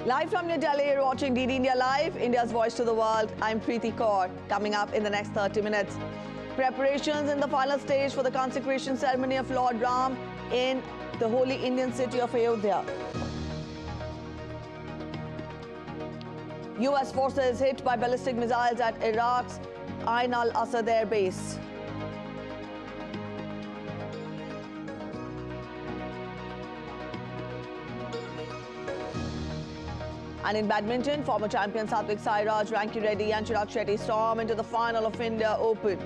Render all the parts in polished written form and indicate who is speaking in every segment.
Speaker 1: Live from New Delhi, you're watching DD India Live, India's voice to the world. I'm Preeti Kaur. Coming up in the next 30 minutes, preparations in the final stage for the consecration ceremony of Lord Ram in the holy Indian city of Ayodhya. US forces hit by ballistic missiles at Iraq's Ain al-Assad air base. And in badminton, former champion Satwik-Chirag, Ranki Reddy and Chirag Shetty storm into the final of India Open.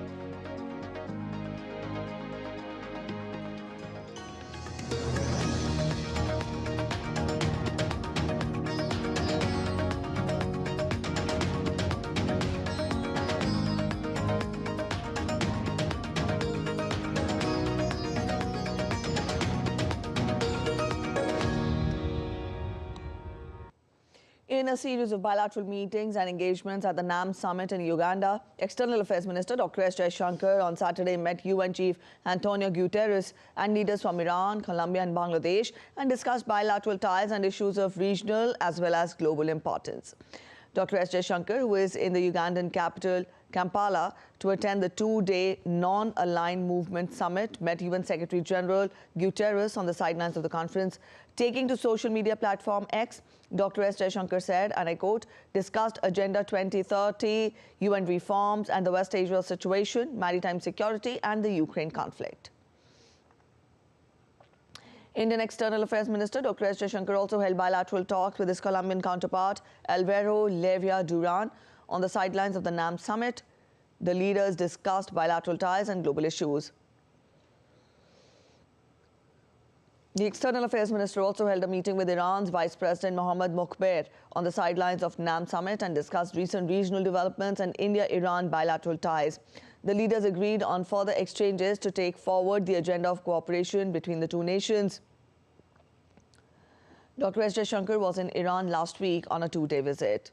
Speaker 1: In a series of bilateral meetings and engagements at the NAM summit in Uganda, External Affairs Minister Dr. S. Jaishankar on Saturday met UN Chief Antonio Guterres and leaders from Iran, Colombia and Bangladesh and discussed bilateral ties and issues of regional as well as global importance. Dr. S. Jaishankar, who is in the Ugandan capital Kampala to attend the two-day non-aligned movement summit, met UN Secretary General Guterres on the sidelines of the conference. Taking to social media platform X, Dr. S. Jaishankar said, and I quote, discussed Agenda 2030, UN reforms and the West Asia situation, maritime security and the Ukraine conflict. Indian External Affairs Minister Dr. S. Jaishankar also held bilateral talks with his Colombian counterpart, Alvaro Leyva Duran, on the sidelines of the NAM summit. The leaders discussed bilateral ties and global issues. The External Affairs Minister also held a meeting with Iran's Vice President Mohammad Mokhber on the sidelines of NAM summit and discussed recent regional developments and India-Iran bilateral ties. The leaders agreed on further exchanges to take forward the agenda of cooperation between the two nations. Dr. S. Jaishankar was in Iran last week on a two-day visit.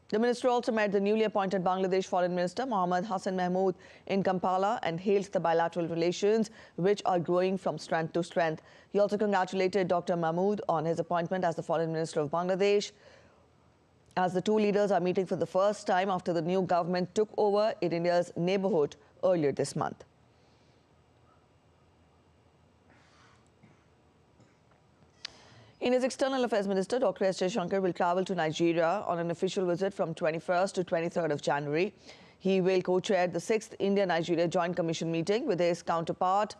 Speaker 1: The minister also met the newly appointed Bangladesh Foreign Minister Mohammad Hassan Mahmood in Kampala and hailed the bilateral relations, which are growing from strength to strength. He also congratulated Dr. Mahmood on his appointment as the Foreign Minister of Bangladesh, as the two leaders are meeting for the first time after the new government took over in India's neighborhood earlier this month. In his External Affairs Minister, Dr. S. Jaishankar will travel to Nigeria on an official visit from 21st to 23rd of January. He will co-chair the 6th India-Nigeria Joint Commission meeting with his counterpart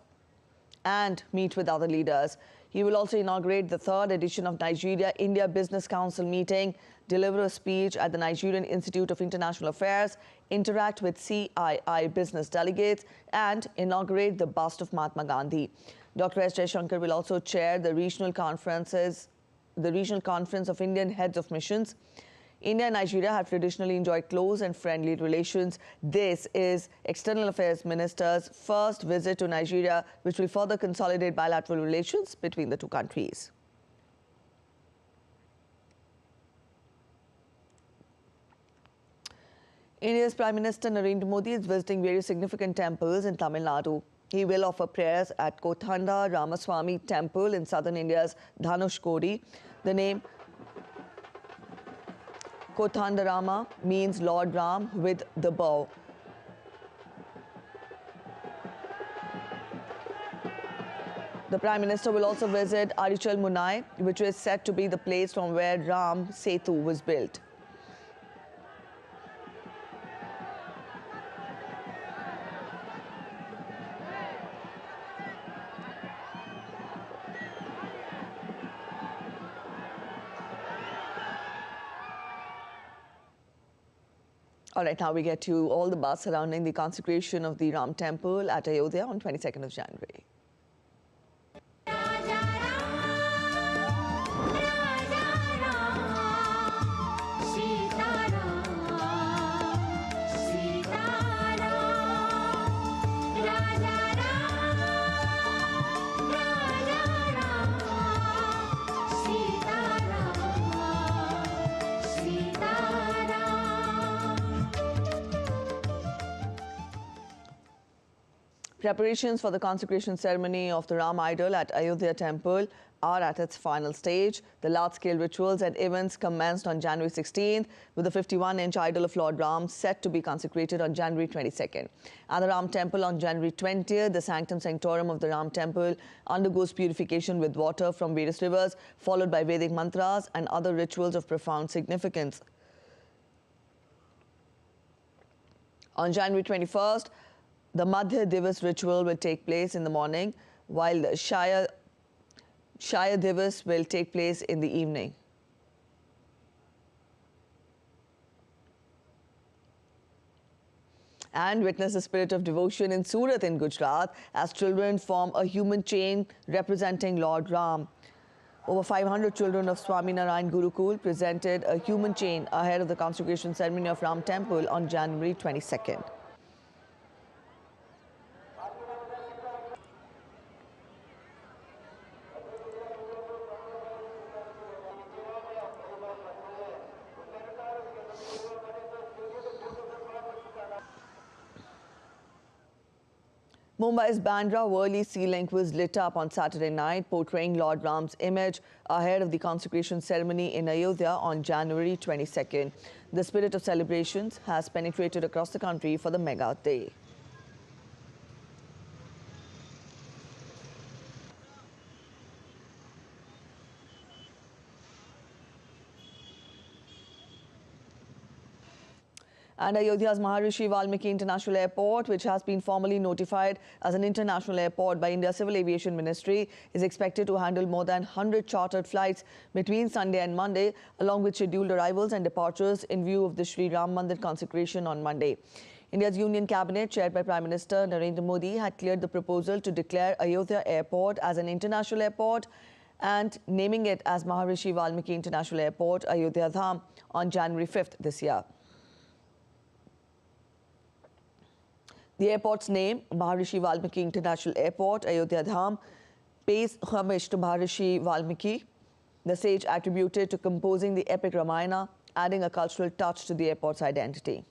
Speaker 1: and meet with other leaders. He will also inaugurate the 3rd edition of Nigeria-India Business Council meeting, deliver a speech at the Nigerian Institute of International Affairs, interact with CII business delegates, and inaugurate the bust of Mahatma Gandhi. Dr. S. Jaishankar will also chair the Regional Conference of Indian Heads of Missions. India and Nigeria have traditionally enjoyed close and friendly relations. This is External Affairs Minister's first visit to Nigeria, which will further consolidate bilateral relations between the two countries. India's Prime Minister Narendra Modi is visiting various significant temples in Tamil Nadu. He will offer prayers at Kothanda Ramaswamy Temple in southern India's Dhanushkodi. The name Kothanda Rama means Lord Ram with the bow. The Prime Minister will also visit Arichal Munai, which is said to be the place from where Ram Setu was built. All right, now we get to all the buzz surrounding the consecration of the Ram Temple at Ayodhya on 22nd of January. Preparations for the consecration ceremony of the Ram idol at Ayodhya temple are at its final stage. The large-scale rituals and events commenced on January 16th, with the 51-inch idol of Lord Ram set to be consecrated on January 22nd. At the Ram temple on January 20th, the sanctum sanctorum of the Ram temple undergoes purification with water from various rivers, followed by Vedic mantras and other rituals of profound significance. On January 21st, the Madhya Divas ritual will take place in the morning, while the Shaya Divas will take place in the evening. And witness the spirit of devotion in Surat in Gujarat as children form a human chain representing Lord Ram. Over 500 children of Swaminarayan Gurukul presented a human chain ahead of the consecration ceremony of Ram temple on January 22nd. Mumbai's Bandra Worli Sea Link was lit up on Saturday night, portraying Lord Ram's image ahead of the consecration ceremony in Ayodhya on January 22nd. The spirit of celebrations has penetrated across the country for the mega day. And Ayodhya's Maharishi Valmiki International Airport, which has been formally notified as an international airport by India's Civil Aviation Ministry, is expected to handle more than 100 chartered flights between Sunday and Monday, along with scheduled arrivals and departures in view of the Sri Ram Mandir consecration on Monday. India's Union Cabinet, chaired by Prime Minister Narendra Modi, had cleared the proposal to declare Ayodhya Airport as an international airport and naming it as Maharishi Valmiki International Airport, Ayodhya Dham, on January 5th this year. The airport's name, Maharishi Valmiki International Airport, Ayodhya Dham, pays homage to Maharishi Valmiki, the sage attributed to composing the epic Ramayana, adding a cultural touch to the airport's identity.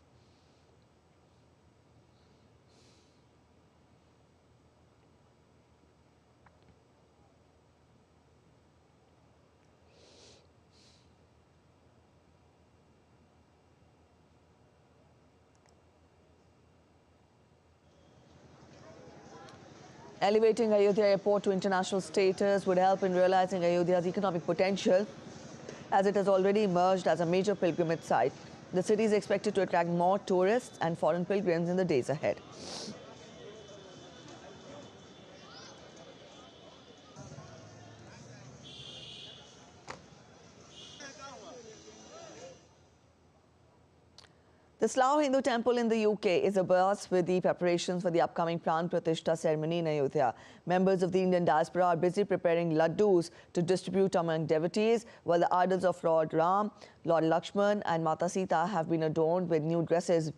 Speaker 1: Elevating Ayodhya Airport to international status would help in realizing Ayodhya's economic potential, as it has already emerged as a major pilgrimage site. The city is expected to attract more tourists and foreign pilgrims in the days ahead. The Slough Hindu Temple in the UK is abuzz with the preparations for the upcoming Pran Pratishta ceremony in Ayodhya. Members of the Indian diaspora are busy preparing laddus to distribute among devotees, while the idols of Lord Ram, Lord Lakshman and Mata Sita have been adorned with new dresses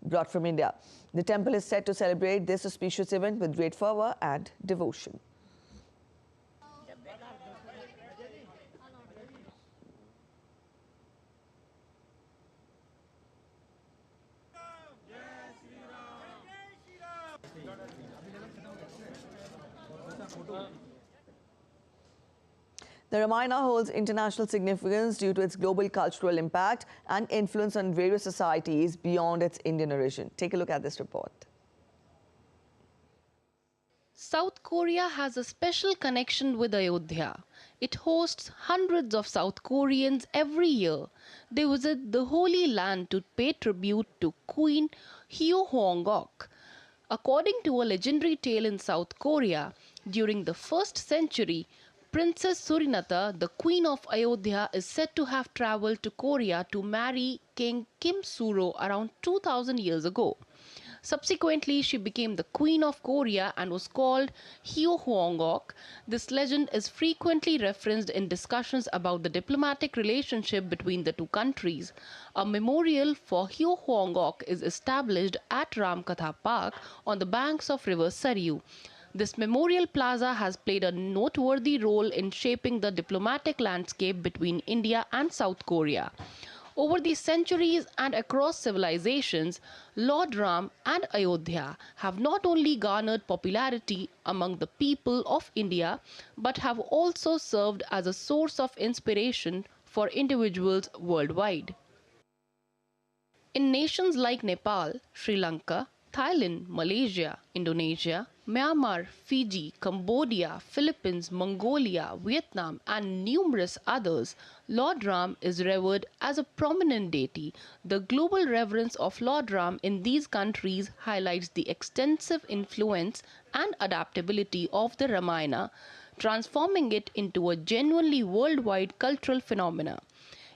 Speaker 1: brought from India. The temple is set to celebrate this auspicious event with great fervour and devotion. The Ramayana holds international significance due to its global cultural impact and influence on various societies beyond its Indian origin. Take a look at this report.
Speaker 2: South Korea has a special connection with Ayodhya. It hosts hundreds of South Koreans every year. They visit the Holy Land to pay tribute to Queen Hyeonggok. According to a legendary tale in South Korea, during the 1st century, Princess Surinata, the Queen of Ayodhya, is said to have travelled to Korea to marry King Kim Suro around 2000 years ago. Subsequently, she became the Queen of Korea and was called Hyeonggok. This legend is frequently referenced in discussions about the diplomatic relationship between the two countries. A memorial for Hyeonggok is established at Ramkatha Park on the banks of River Saryu. This memorial plaza has played a noteworthy role in shaping the diplomatic landscape between India and South Korea. Over the centuries and across civilizations, Lord Ram and Ayodhya have not only garnered popularity among the people of India but have also served as a source of inspiration for individuals worldwide. In nations like Nepal, Sri Lanka, Thailand, Malaysia, Indonesia, Myanmar, Fiji, Cambodia, Philippines, Mongolia, Vietnam, and numerous others, Lord Ram is revered as a prominent deity. The global reverence of Lord Ram in these countries highlights the extensive influence and adaptability of the Ramayana, transforming it into a genuinely worldwide cultural phenomenon.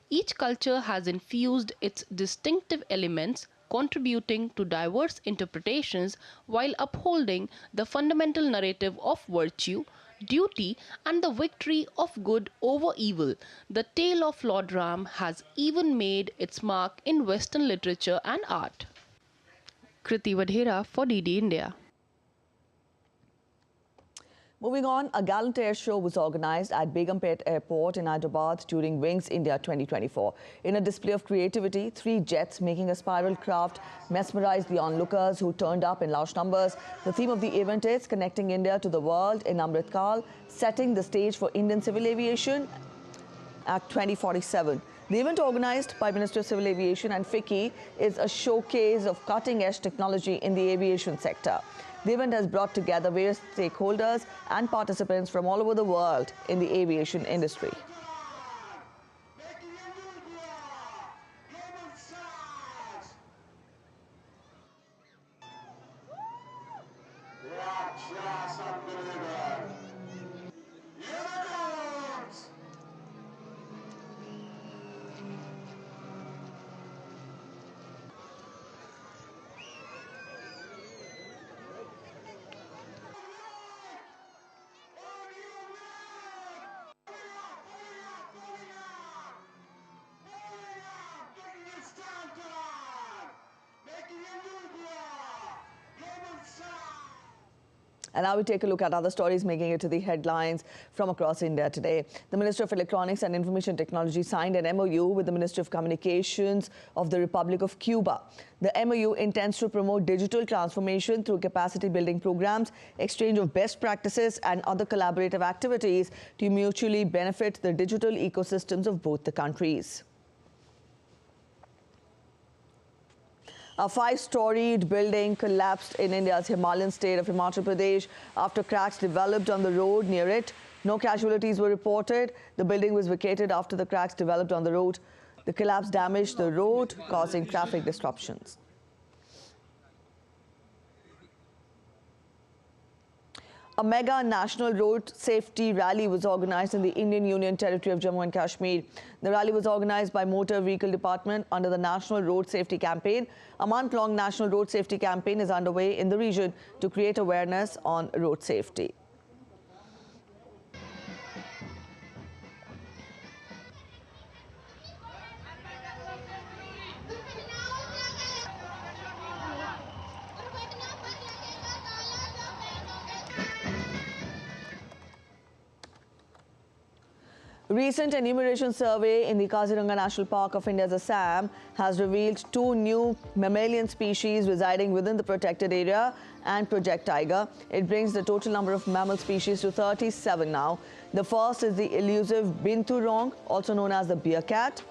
Speaker 2: Each culture has infused its distinctive elements, contributing to diverse interpretations while upholding the fundamental narrative of virtue, duty, and the victory of good over evil. The tale of Lord Ram has even made its mark in Western literature and art. Kriti Vadhera for DD India.
Speaker 1: Moving on, a gallant air show was organized at Begumpet Airport in Hyderabad during Wings India 2024. In a display of creativity, 3 jets making a spiral craft mesmerized the onlookers who turned up in large numbers. The theme of the event is Connecting India to the World in Amrit Kal, setting the stage for Indian Civil Aviation Act 2047. The event, organized by Ministry of Civil Aviation and FICCI, is a showcase of cutting-edge technology in the aviation sector. The event has brought together various stakeholders and participants from all over the world in the aviation industry. And now we take a look at other stories making it to the headlines from across India today. The Minister of Electronics and Information Technology signed an MOU with the Ministry of Communications of the Republic of Cuba. The MOU intends to promote digital transformation through capacity building programs, exchange of best practices and other collaborative activities to mutually benefit the digital ecosystems of both the countries. A 5-storied building collapsed in India's Himalayan state of Himachal Pradesh after cracks developed on the road near it. No casualties were reported. The building was vacated after the cracks developed on the road. The collapse damaged the road, causing traffic disruptions. A mega national road safety rally was organized in the Indian Union Territory of Jammu and Kashmir. The rally was organized by Motor Vehicle Department under the National Road Safety Campaign. A month-long National Road Safety Campaign is underway in the region to create awareness on road safety. Recent enumeration survey in the Kaziranga National Park of India's Assam has revealed 2 new mammalian species residing within the protected area and Project Tiger. It brings the total number of mammal species to 37 now. The first is the elusive binturong, also known as the bear cat,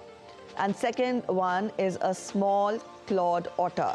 Speaker 1: and second one is a small clawed otter.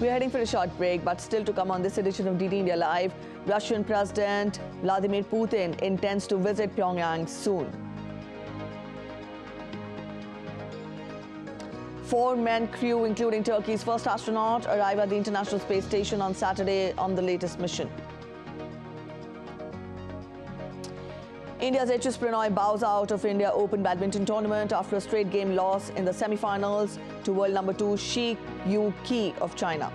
Speaker 1: We're heading for a short break, but still to come on this edition of DD India Live, Russian President Vladimir Putin intends to visit Pyongyang soon. 4-man crew, including Turkey's first astronaut, arrive at the International Space Station on Saturday on the latest mission. India's HS Prannoy bows out of India Open Badminton Tournament after a straight game loss in the semi-finals to world number 2 Shi Yu Qi of China.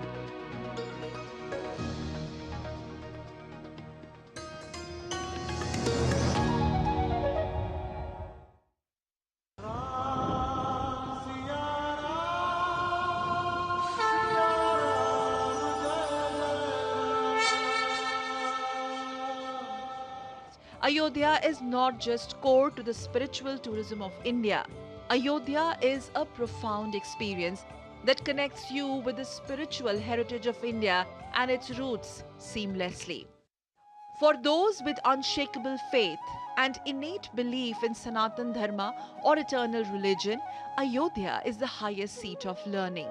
Speaker 3: Ayodhya is not just core to the spiritual tourism of India. Ayodhya is a profound experience that connects you with the spiritual heritage of India and its roots seamlessly. For those with unshakable faith and innate belief in Sanatan Dharma or eternal religion, Ayodhya is the highest seat of learning.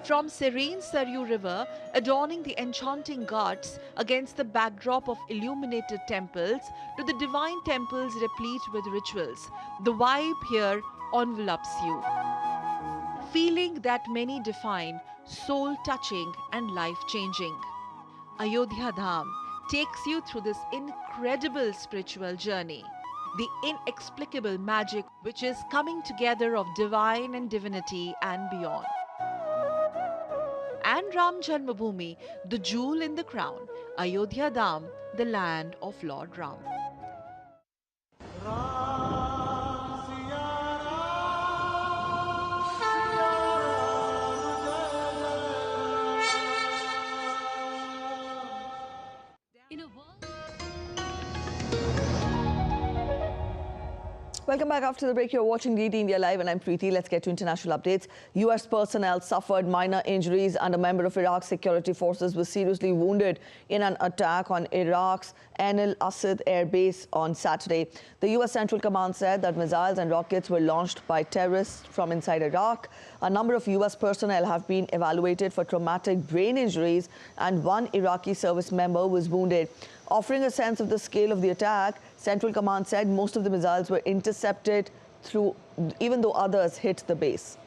Speaker 3: From serene Saryu River adorning the enchanting ghats against the backdrop of illuminated temples to the divine temples replete with rituals, the vibe here envelops you. Feeling that many define soul-touching and life-changing. Ayodhya Dham takes you through this incredible spiritual journey, the inexplicable magic which is coming together of divine and divinity and beyond. And Ram Janmabhoomi, the jewel in the crown, Ayodhya Dham, the land of Lord Ram.
Speaker 1: Welcome back after the break. You're watching DD India Live and I'm Preeti. Let's get to international updates. US personnel suffered minor injuries and a member of Iraq's security forces was seriously wounded in an attack on Iraq's Ain al-Asad air base on Saturday. The US Central Command said that missiles and rockets were launched by terrorists from inside Iraq. A number of US personnel have been evaluated for traumatic brain injuries and one Iraqi service member was wounded. Offering a sense of the scale of the attack, Central Command said most of the missiles were intercepted even though others hit the base.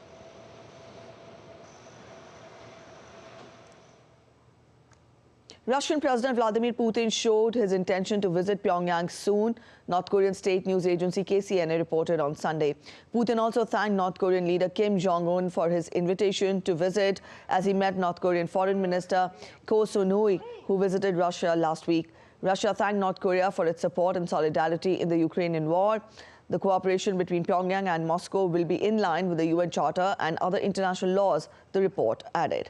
Speaker 1: Russian President Vladimir Putin showed his intention to visit Pyongyang soon, North Korean state news agency KCNA reported on Sunday. Putin also thanked North Korean leader Kim Jong-un for his invitation to visit as he met North Korean Foreign Minister Ko Sun-hui, who visited Russia last week. Russia thanked North Korea for its support and solidarity in the Ukrainian war. The cooperation between Pyongyang and Moscow will be in line with the UN Charter and other international laws, the report added.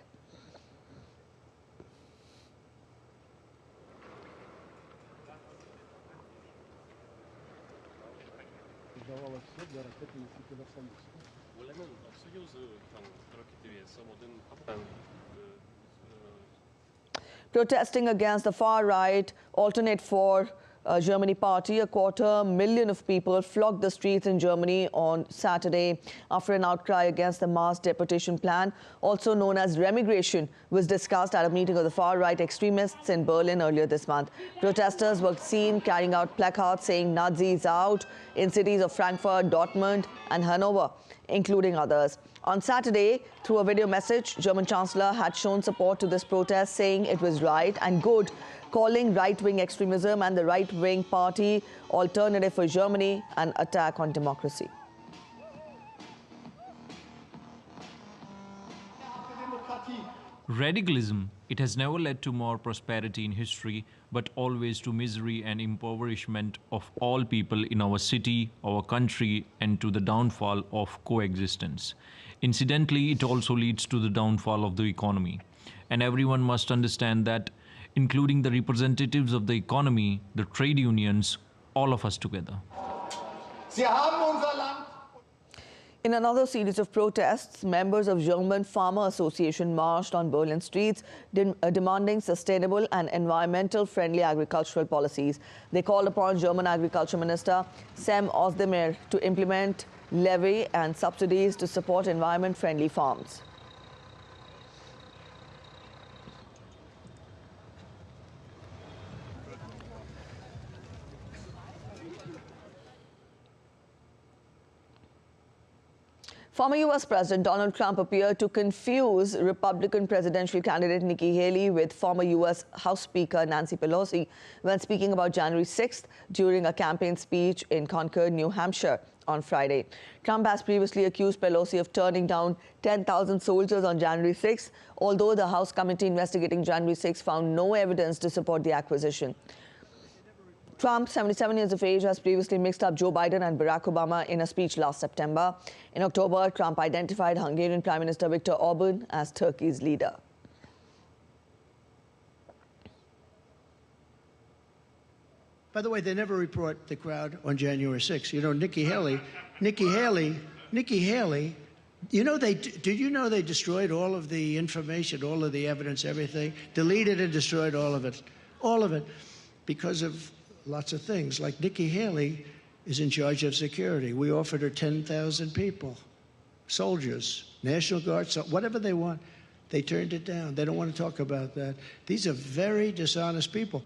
Speaker 1: Protesting against the far-right Alternate for Germany party, 250,000 of people flocked the streets in Germany on Saturday after an outcry against the mass deportation plan, also known as remigration, was discussed at a meeting of the far-right extremists in Berlin earlier this month. Protesters were seen carrying out placards saying Nazis out in cities of Frankfurt, Dortmund and Hanover, including others. On Saturday, through a video message, German Chancellor had shown support to this protest, saying it was right and good, calling right-wing extremism and the right-wing party Alternative for Germany an attack on democracy.
Speaker 4: Radicalism, it has never led to more prosperity in history, but always to misery and impoverishment of all people in our city, our country, and to the downfall of coexistence. Incidentally, it also leads to the downfall of the economy. And everyone must understand that, including the representatives of the economy, the trade unions, all of us together.
Speaker 1: In another series of protests, members of German Farmer Association marched on Berlin streets, demanding sustainable and environmental-friendly agricultural policies. They called upon German Agriculture Minister Sam Ozdemir to implement levy and subsidies to support environment-friendly farms. Former U.S. President Donald Trump appeared to confuse Republican presidential candidate Nikki Haley with former U.S. House Speaker Nancy Pelosi when speaking about January 6th during a campaign speech in Concord, New Hampshire on Friday. Trump has previously accused Pelosi of turning down 10,000 soldiers on January 6th, although the House committee investigating January 6th found no evidence to support the accusation. Trump, 77 years of age, has previously mixed up Joe Biden and Barack Obama in a speech last September. In October, Trump identified Hungarian Prime Minister Viktor Orban as Turkey's leader.
Speaker 5: By the way, they never report the crowd on January 6th. You know, Nikki Haley, you know, did you know they destroyed all of the information, all of the evidence, everything? Deleted and destroyed all of it, because of lots of things. Like Nikki Haley is in charge of security. We offered her 10,000 people, soldiers, National Guard, so whatever they want. They turned it down. They don't want to talk about that. These are very dishonest people.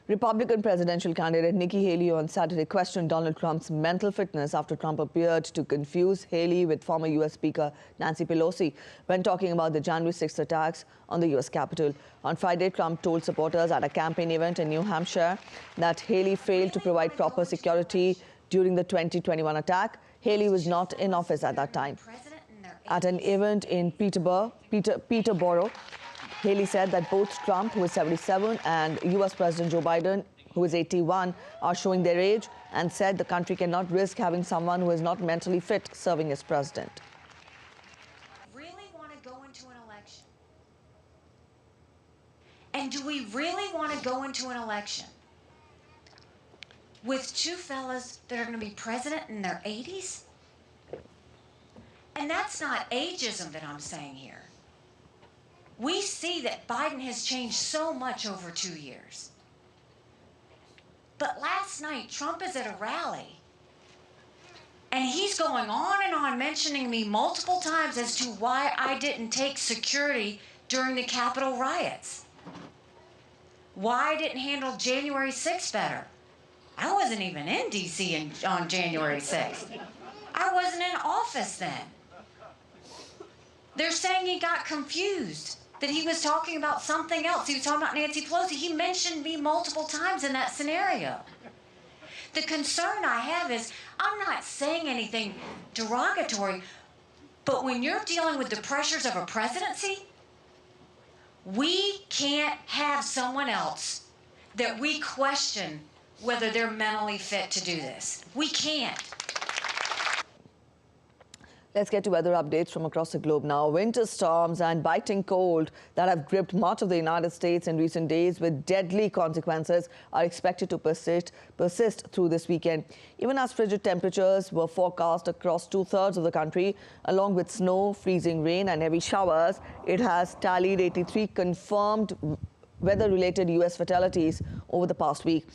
Speaker 1: Republican presidential candidate Nikki Haley on Saturday questioned Donald Trump's mental fitness after Trump appeared to confuse Haley with former U.S. Speaker Nancy Pelosi when talking about the January 6th attacks on the U.S. Capitol. On Friday, Trump told supporters at a campaign event in New Hampshire that Haley failed to provide proper security during the 2021 attack. Haley was not in office at that time. At an event in Peterborough, Haley said that both Trump, who is 77, and U.S. President Joe Biden, who is 81, are showing their age, and said the country cannot risk having someone who is not mentally fit serving as president.
Speaker 6: Really want to go into an election? And do we really want to go into an election with two fellas that are going to be president in their 80s? And that's not ageism that I'm saying here. We see that Biden has changed so much over 2 years. But last night, Trump is at a rally, and he's going on and on mentioning me multiple times as to why I didn't take security during the Capitol riots. Why I didn't handle January 6th better. I wasn't even in D.C. on January 6th. I wasn't in office then. They're saying he got confused, that he was talking about something else. He was talking about Nancy Pelosi. He mentioned me multiple times in that scenario. The concern I have is, I'm not saying anything derogatory, but when you're dealing with the pressures of a presidency, we can't have someone else that we question whether they're mentally fit to do this. We can't.
Speaker 1: Let's get to weather updates from across the globe now. Winter storms and biting cold that have gripped much of the United States in recent days with deadly consequences are expected to persist through this weekend. Even as frigid temperatures were forecast across 2/3 of the country, along with snow, freezing rain and heavy showers, it has tallied 83 confirmed weather-related U.S. fatalities over the past week.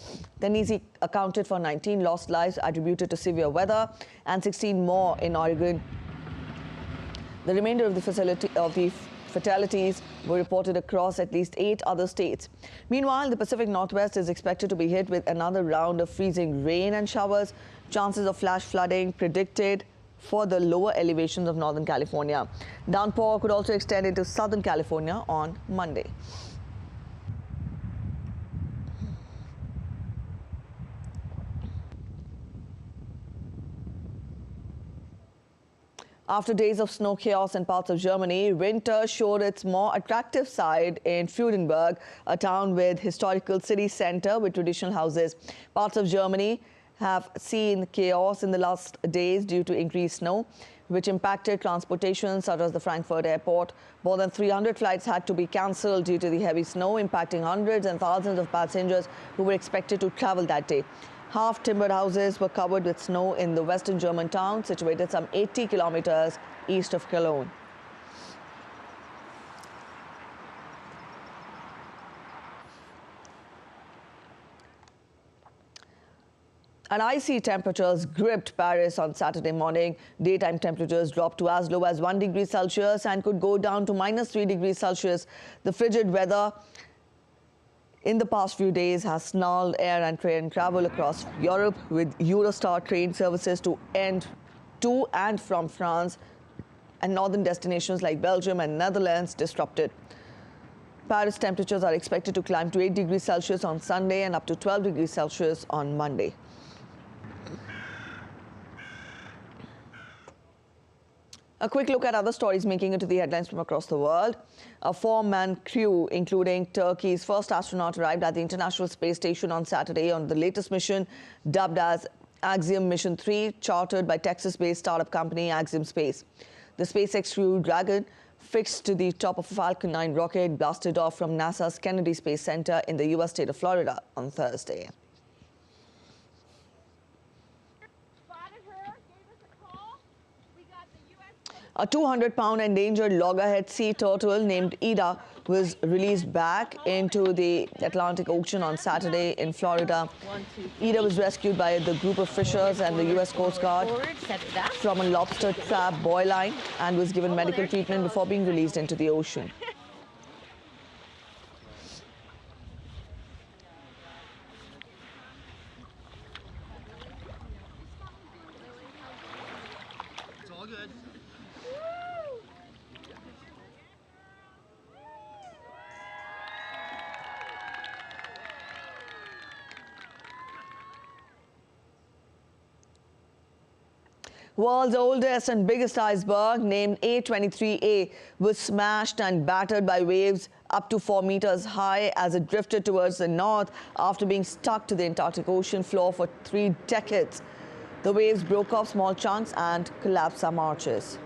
Speaker 1: Tennessee accounted for 19 lost lives attributed to severe weather and 16 more in Oregon. The remainder of the fatalities were reported across at least 8 other states. Meanwhile, the Pacific Northwest is expected to be hit with another round of freezing rain and showers. Chances of flash flooding predicted for the lower elevations of Northern California. Downpour could also extend into Southern California on Monday. After days of snow chaos in parts of Germany, winter showed its more attractive side in Freudenberg, a town with historical city center with traditional houses. Parts of Germany have seen chaos in the last days due to increased snow, which impacted transportation such as the Frankfurt airport. More than 300 flights had to be cancelled due to the heavy snow, impacting hundreds and thousands of passengers who were expected to travel that day. Half-timbered houses were covered with snow in the western German town, situated some 80 kilometers east of Cologne. And icy temperatures gripped Paris on Saturday morning. Daytime temperatures dropped to as low as 1 degree Celsius and could go down to -3 degrees Celsius. The frigid weather in the past few days has snarled air and train travel across Europe, with Eurostar train services to end to and from France, and northern destinations like Belgium and Netherlands disrupted. Paris temperatures are expected to climb to 8 degrees Celsius on Sunday and up to 12 degrees Celsius on Monday. A quick look at other stories making it to the headlines from across the world. A 4-man crew, including Turkey's first astronaut, arrived at the International Space Station on Saturday on the latest mission, dubbed as Axiom Mission 3, chartered by Texas-based startup company Axiom Space. The SpaceX Crew Dragon, fixed to the top of a Falcon 9 rocket, blasted off from NASA's Kennedy Space Center in the U.S. state of Florida on Thursday. A 200-pound endangered loggerhead sea turtle named Ida was released back into the Atlantic Ocean on Saturday in Florida. Ida was rescued by the group of fishers and the U.S. Coast Guard from a lobster trap buoy line and was given medical treatment before being released into the ocean.
Speaker 7: It's all good.
Speaker 1: World's oldest and biggest iceberg, named A23A, was smashed and battered by waves up to 4 meters high as it drifted towards the north after being stuck to the Antarctic Ocean floor for 3 decades. The waves broke off small chunks and collapsed some arches.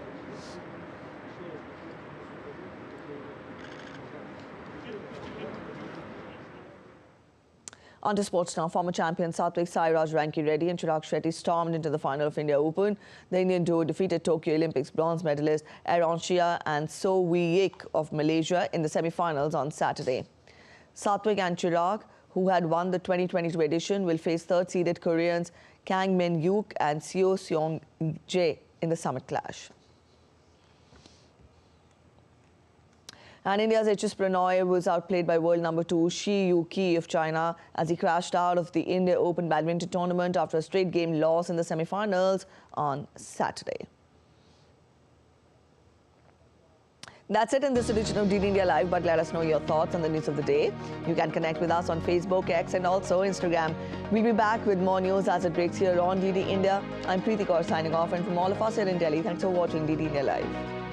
Speaker 1: On to sports now. Former champion Satwik-Chirag Ranki Reddy and Chirag Shetty stormed into the final of India Open. The Indian duo defeated Tokyo Olympics bronze medalist Ayodhya and Satwik of Malaysia in the semi-finals on Saturday. Satwik and Chirag, who had won the 2022 edition, will face third-seeded Koreans Kang Min-hyuk and Seo Seong-jae in the summit clash. And India's HS Pranoy was outplayed by world number 2 Shi Yuqi of China as he crashed out of the India Open badminton tournament after a straight game loss in the semi-finals on Saturday. That's it in this edition of DD India Live, but let us know your thoughts on the news of the day. You can connect with us on Facebook, X and also Instagram. We'll be back with more news as it breaks here on DD India. I'm Preeti Kaur signing off, and from all of us here in Delhi, thanks for watching DD India Live.